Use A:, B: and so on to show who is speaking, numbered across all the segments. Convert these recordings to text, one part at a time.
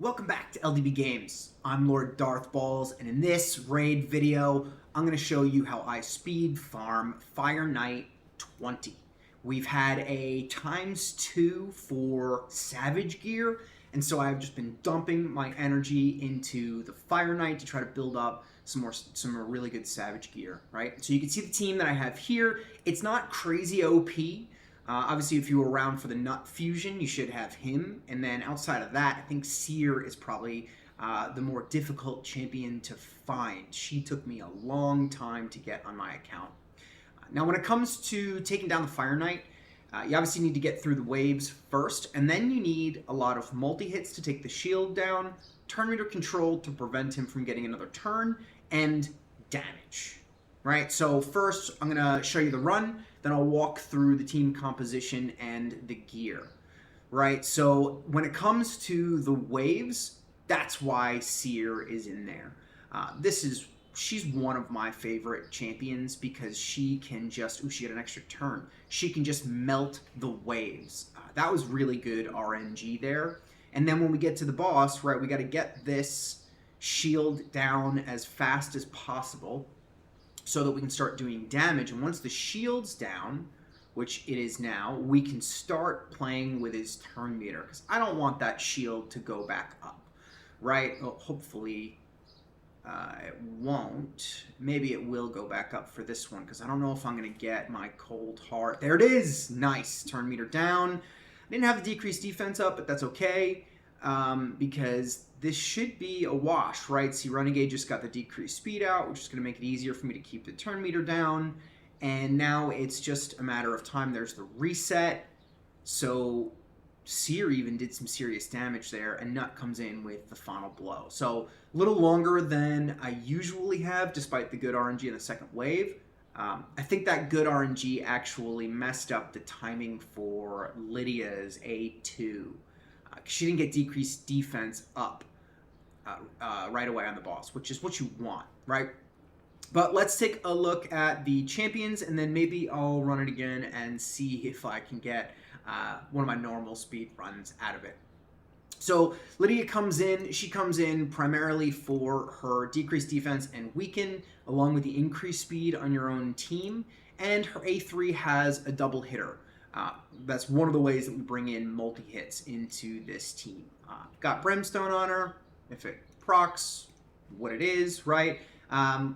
A: Welcome back to LDB Games. I'm Lord Darthbawlz, and in this raid video, I'm going to show you how I speed farm Fire Knight 20. We've had a ×2 for Savage gear, and so I've just been dumping my energy into the Fire Knight to try to build up some more really good Savage gear, right? So you can see the team that I have here. It's not crazy OP. Obviously, if you were around for the Nut Fusion, you should have him. And then outside of that, I think Seer is probably the more difficult champion to find. She took me a long time to get on my account. Now, when it comes to taking down the Fire Knight, you obviously need to get through the waves first, and then you need a lot of multi-hits to take the shield down, turn meter control to prevent him from getting another turn, and damage. Right, so first I'm going to show you the run, then I'll walk through the team composition and the gear. Right, so when it comes to the waves, that's why Seer is in there. She's one of my favorite champions because she can just, she got an extra turn. She can just melt the waves. That was really good RNG there. And then when we get to the boss, right, we got to get this shield down as fast as possible, so that we can start doing damage. And once the shield's down, which it is now, we can start playing with his turn meter, because I don't want that shield to go back up, right? Well, hopefully it won't. Maybe it will go back up for this one, because I don't know if I'm going to get my cold heart. There it is! Nice. Turn meter down. I didn't have the decreased defense up, but that's okay, because this should be a wash, right? See, Renegade just got the decreased speed out, which is going to make it easier for me to keep the turn meter down. And now it's just a matter of time. There's the reset. So Seer even did some serious damage there, and Nut comes in with the final blow. So a little longer than I usually have, despite the good RNG in the second wave. I think that good RNG actually messed up the timing for Lydia's A2. She didn't get decreased defense up right away on the boss, which is what you want, right? But let's take a look at the champions, and then maybe I'll run it again and see if I can get one of my normal speed runs out of it. So Lydia comes in. She comes in primarily for her decreased defense and weaken, along with the increased speed on your own team, and her A3 has a double hitter. That's one of the ways that we bring in multi-hits into this team. Got Brimstone on her, if it procs, what it is, right?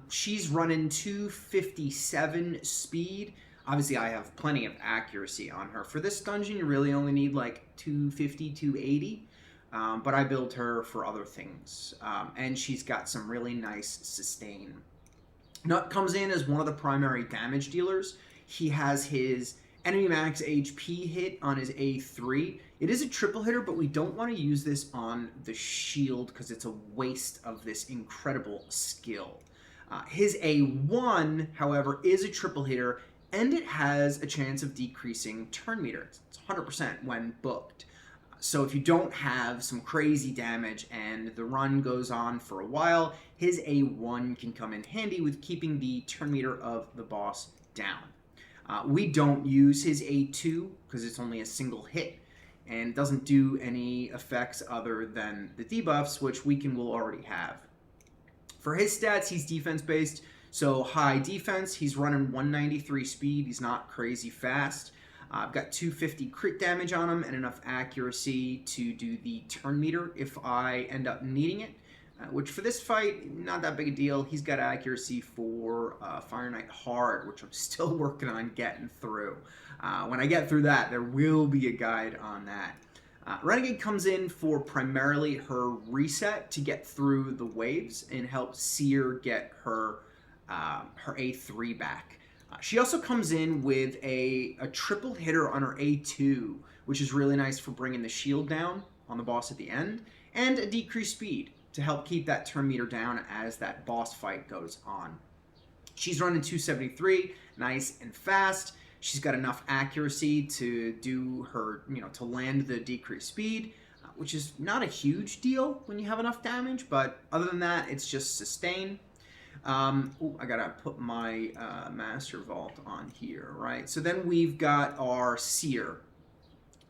A: She's running 257 speed. Obviously, I have plenty of accuracy on her. For this dungeon, you really only need like 250, 280. But I build her for other things. And she's got some really nice sustain. Nut comes in as one of the primary damage dealers. He has his enemy max HP hit on his A3. It is a triple hitter, but we don't want to use this on the shield because it's a waste of this incredible skill. His A1, however, is a triple hitter, and it has a chance of decreasing turn meter. It's 100% when booked. So if you don't have some crazy damage and the run goes on for a while, his A1 can come in handy with keeping the turn meter of the boss down. We don't use his A2 because it's only a single hit and doesn't do any effects other than the debuffs, which Weaken will already have. For his stats, he's defense-based, so high defense. He's running 193 speed. He's not crazy fast. I've got 250 crit damage on him and enough accuracy to do the turn meter if I end up needing it. Which for this fight, not that big a deal. He's got accuracy for Fire Knight Hard, which I'm still working on getting through. When I get through that, there will be a guide on that. Renegade comes in for primarily her reset to get through the waves and help Seer get her A3 back. She also comes in with a triple hitter on her A2, which is really nice for bringing the shield down on the boss at the end, and a decreased speed to help keep that turn meter down as that boss fight goes on. She's running 273, nice and fast. She's got enough accuracy to do her, to land the decreased speed, which is not a huge deal when you have enough damage, but other than that, it's just sustain. I gotta put my Master Vault on here, right? So then we've got our Seer.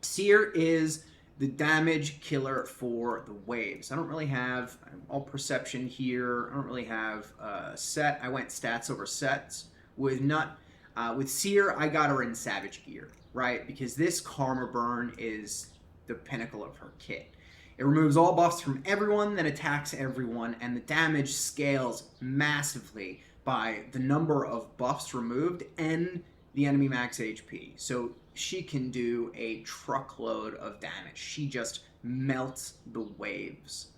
A: Seer is the damage killer for the waves. I don't really have all perception here. I don't really have set. I went stats over sets. With Seer, I got her in Savage Gear, right? Because this Karma Burn is the pinnacle of her kit. It removes all buffs from everyone that attacks everyone, and the damage scales massively by the number of buffs removed and the enemy max HP. So she can do a truckload of damage. She just melts the waves.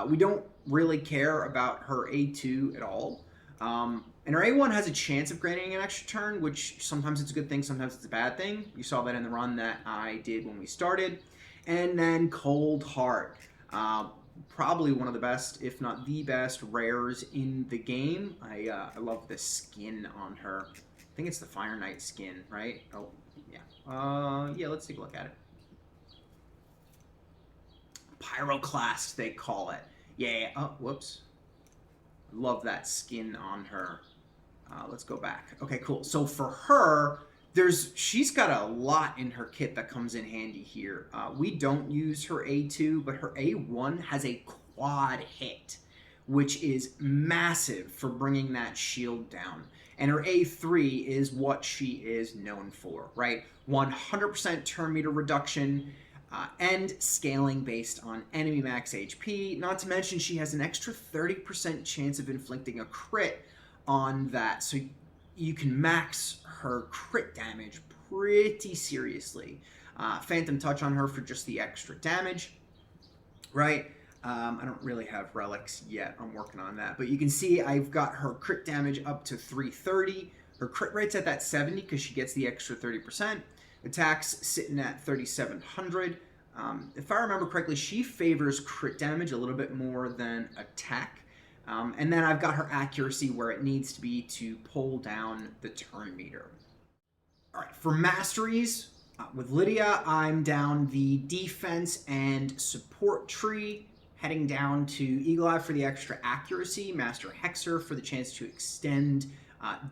A: We don't really care about her A2 at all. And her A1 has a chance of granting an extra turn, which sometimes it's a good thing, sometimes it's a bad thing. You saw that in the run that I did when we started. And then Cold Heart. Probably one of the best, if not the best, rares in the game. I love the skin on her. I think it's the Fire Knight skin, right? Oh, yeah. Yeah, let's take a look at it. Pyroclast, they call it. Yeah. Oh, whoops. Love that skin on her. Let's go back. Okay, cool. So for her, she's got a lot in her kit that comes in handy here. We don't use her A2, but her A1 has a quad hit, which is massive for bringing that shield down. And her A3 is what she is known for, right? 100% turn meter reduction and scaling based on enemy max HP. Not to mention she has an extra 30% chance of inflicting a crit on that. So you can max her crit damage pretty seriously. Phantom Touch on her for just the extra damage, right? I don't really have relics yet. I'm working on that. But you can see I've got her crit damage up to 330. Her crit rate's at that 70 because she gets the extra 30%. Attacks sitting at 3,700. If I remember correctly, she favors crit damage a little bit more than attack. And then I've got her accuracy where it needs to be to pull down the turn meter. All right, for Masteries, with Lydia, I'm down the defense and support tree, heading down to Eagle Eye for the extra accuracy, Master Hexer for the chance to extend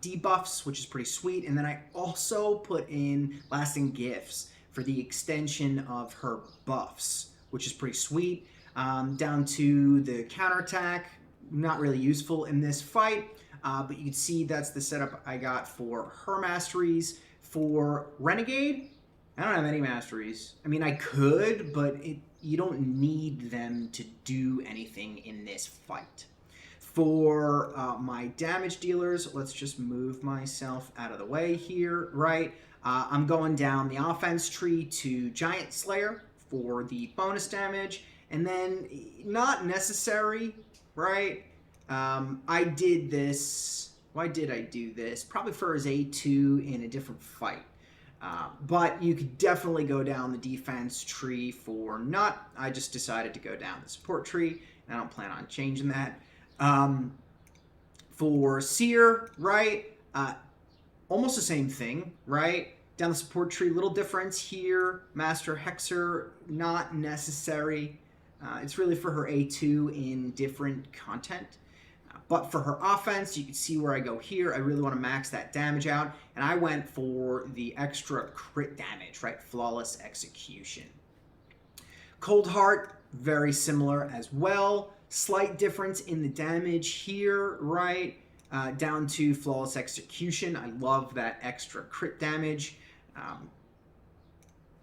A: debuffs, which is pretty sweet. And then I also put in Lasting Gifts for the extension of her buffs, which is pretty sweet. Down to the counterattack, not really useful in this fight, but you can see that's the setup I got for her Masteries. For Renegade, I don't have any Masteries. I mean, I could, but you don't need them to do anything in this fight. For my damage dealers, let's just move myself out of the way here, right? I'm going down the offense tree to Giant Slayer for the bonus damage, and then not necessary, right? I did this. Why did I do this? Probably for his A2 in a different fight. But you could definitely go down the defense tree for Nut. I just decided to go down the support tree, and I don't plan on changing that. For Seer, right? Almost the same thing, right? Down the support tree, little difference here. Master Hexer, not necessary. It's really for her A2 in different content. But for her offense, you can see where I go here. I really want to max that damage out. And I went for the extra crit damage, right? Flawless Execution. Cold Heart, very similar as well. Slight difference in the damage here, right? Down to Flawless Execution. I love that extra crit damage.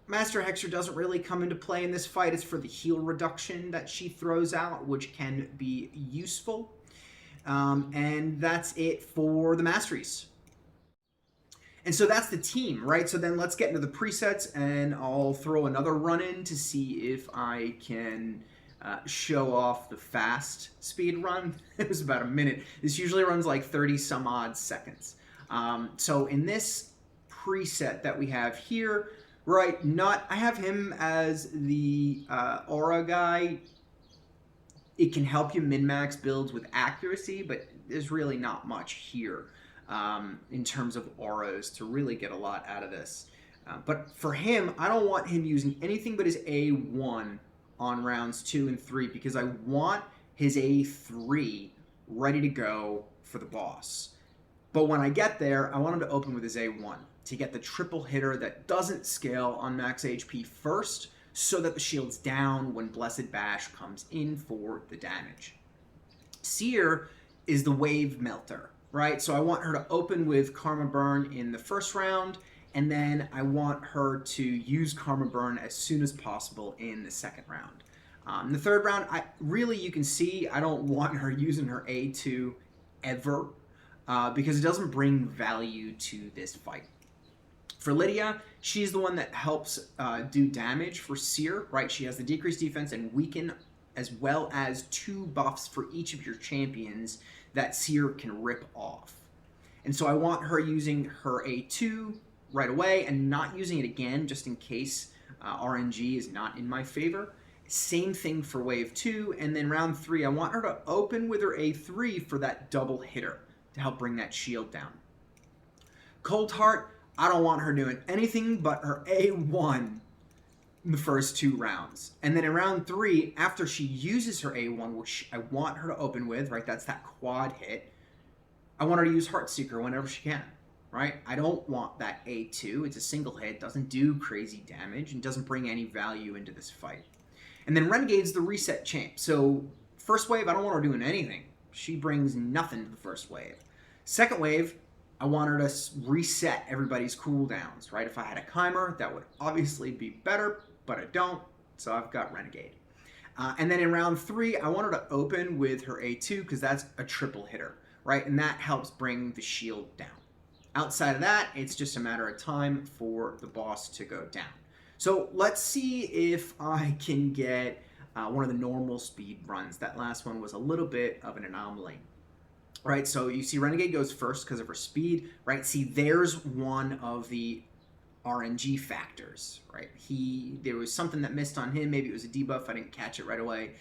A: Master Hexer doesn't really come into play in this fight. It's for the heal reduction that she throws out, which can be useful. And that's it for the Masteries. And so that's the team, right? So then let's get into the presets, and I'll throw another run in to see if I can show off the fast speed run. It was about a minute. This usually runs like 30 some odd seconds. So in this preset that we have here, right, Nut, I have him as the aura guy. It can help you min-max builds with accuracy, but there's really not much here in terms of auras to really get a lot out of this. But for him, I don't want him using anything but his A1 on rounds 2 and 3 because I want his A3 ready to go for the boss. But when I get there, I want him to open with his A1 to get the triple hitter that doesn't scale on max HP first, so that the shield's down when Blessed Bash comes in for the damage. Seer is the wave melter, right? So I want her to open with Karma Burn in the first round, and then I want her to use Karma Burn as soon as possible in the second round. In the third round, you can see I don't want her using her A2 ever, because it doesn't bring value to this fight. For Lydia, she's the one that helps do damage for Seer, right? She has the decreased defense and weaken, as well as 2 buffs for each of your champions that Seer can rip off. And so I want her using her A2 right away and not using it again just in case RNG is not in my favor. Same thing for wave 2, and then round 3, I want her to open with her A3 for that double hitter to help bring that shield down. Cold Heart, I don't want her doing anything but her A1 in the first 2 rounds. And then in round 3, after she uses her A1, which I want her to open with, right, that's that quad hit, I want her to use Heartseeker whenever she can, right? I don't want that A2. It's a single hit, doesn't do crazy damage, and doesn't bring any value into this fight. And then Renegade's the reset champ. So first wave, I don't want her doing anything. She brings nothing to the first wave. Second wave, I want her to reset everybody's cooldowns, right? If I had a Chimer, that would obviously be better, but I don't, so I've got Renegade. And then in round 3, I want her to open with her A2 because that's a triple hitter, right? And that helps bring the shield down. Outside of that, it's just a matter of time for the boss to go down. So let's see if I can get one of the normal speed runs. That last one was a little bit of an anomaly. Right, so you see Renegade goes first because of her speed, right? See, there's one of the RNG factors, right? There was something that missed on him. Maybe it was a debuff. I didn't catch it right away.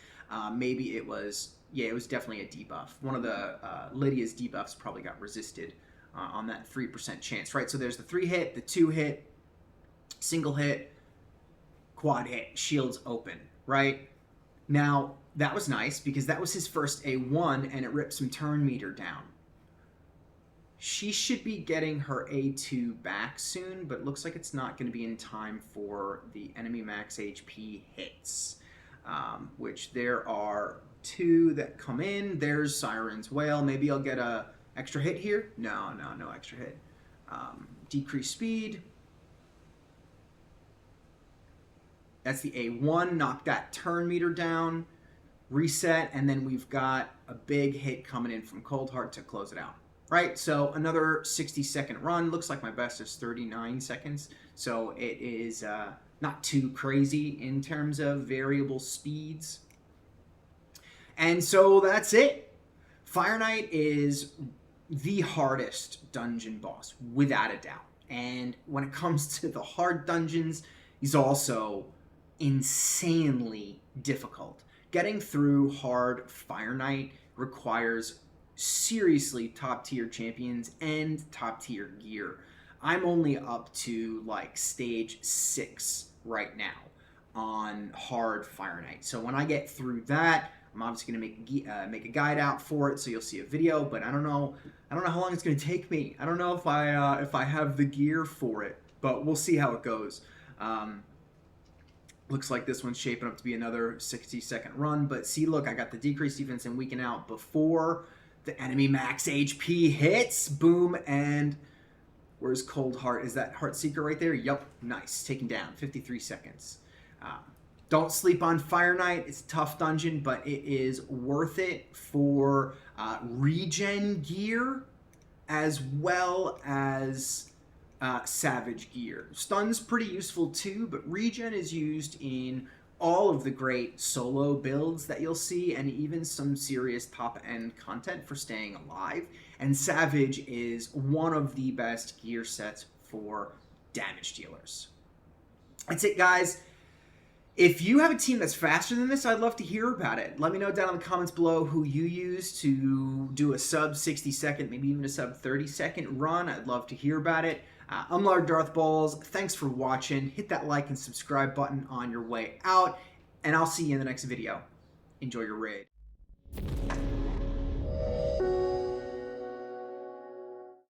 A: Maybe it was, yeah, it was definitely a debuff. One of the Lydia's debuffs probably got resisted on that 3% chance, right? So there's the 3 hit, the 2 hit, single hit, quad hit, shields open, right? Now, that was nice because that was his first A1 and it ripped some turn meter down. She should be getting her A2 back soon, but it looks like it's not going to be in time for the enemy max HP hits, which there are 2 that come in. There's Siren's Wail. Maybe I'll get a extra hit here. No extra hit. Decreased speed. That's the A1, knock that turn meter down, reset, and then we've got a big hit coming in from Cold Heart to close it out, right? So another 60-second run. Looks like my best is 39 seconds, so it is not too crazy in terms of variable speeds. And so that's it. Fire Knight is the hardest dungeon boss, without a doubt. And when it comes to the hard dungeons, he's also insanely difficult. Getting through hard Fire Knight requires seriously top-tier champions and top-tier gear. I'm only up to like stage 6 right now on hard Fire Knight. So when I get through that, I'm obviously going to make a guide out for it, so you'll see a video. But I don't know how long it's going to take me. I don't know if I have the gear for it, but we'll see how it goes. Looks like this one's shaping up to be another 60-second run. But see, look, I got the decreased defense and weaken out before the enemy max HP hits. Boom, and where's Cold Heart? Is that Heartseeker right there? Yup, nice. Taken down, 53 seconds. Don't sleep on Fire Knight. It's a tough dungeon, but it is worth it for regen gear as well as Savage gear. Stun's pretty useful too, but regen is used in all of the great solo builds that you'll see, and even some serious top-end content for staying alive. And Savage is one of the best gear sets for damage dealers. That's it, guys. If you have a team that's faster than this, I'd love to hear about it. Let me know down in the comments below who you use to do a sub 60-second, maybe even a sub 30-second run. I'd love to hear about it. I'm Lord Darthbawlz. Thanks for watching. Hit that like and subscribe button on your way out, and I'll see you in the next video. Enjoy your raid.